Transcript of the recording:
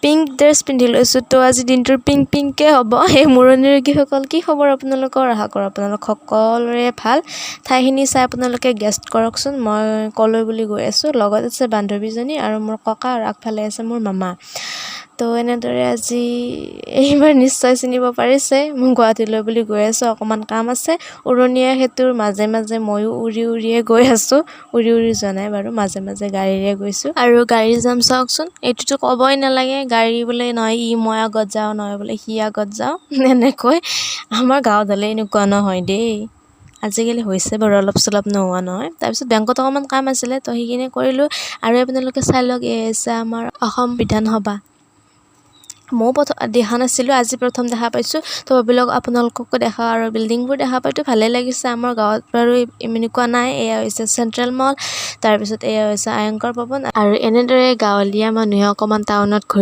Pink dress পিন্ধি লৈছোঁ। তো আজি দিনটোৰ পিংকে হ'ব। সেই মূৰণিৰোগীসকল কি খবৰ আপোনালোকৰ? আশা কৰোঁ আপোনালোক সকলোৰে ভাল। ঠাইখিনি চাই আপোনালোকে গেষ্ট কৰকচোন মই ক'লৈ বুলি গৈ আছোঁ। লগত আছে বান্ধৱীজনী আৰু মোৰ ককা আৰু আগফালে আছে মোৰ মামা। তো এনেদৰে আজি এইবাৰ নিশ্চয় চিনিব পাৰিছে মই গুৱাহাটীলৈ বুলি গৈ আছোঁ। অকণমান কাম আছে। উৰণীয়া সেতুৰ মাজে মাজে ময়ো উৰিয়ে গৈ আছোঁ। উৰি যোৱা নাই বাৰু, মাজে মাজে গাড়ীৰে গৈছোঁ। আৰু গাড়ী যাম চাওকচোন, এইটোতো ক'বই নালাগে। গাড়ী বোলে নহয় মই আগত যাওঁ, নহয় বোলে সি আগত যাওঁ, এনেকৈ। আমাৰ গাঁৱত হ'লে এনেকুৱা নহয় দেই। আজিকালি হৈছে বাৰু অলপ চলপ নোহোৱা নহয়। তাৰপিছত বেংকত অকণমান কাম আছিলে, তো সেইখিনি কৰিলোঁ। আৰু আপোনালোকে চাই লওক, এই হৈছে আমাৰ অসম বিধানসভা। ময়ো দেখা নাছিলোঁ, আজি প্ৰথম দেখা পাইছোঁ। তো ভাবিলওক আপোনালোককো দেখা, আৰু বিল্ডিংবোৰ দেখা পাইতো ভালেই লাগিছে। আমাৰ গাঁৱত বাৰু এনেকুৱা নাই। এয়া হৈছে চেণ্ট্ৰেল মল, তাৰপিছত এয়া হৈছে আয়ংকৰ ভৱন। আৰু এনেদৰে গাঁৱলীয়া মানুহে অকণমান টাউনত ঘূৰি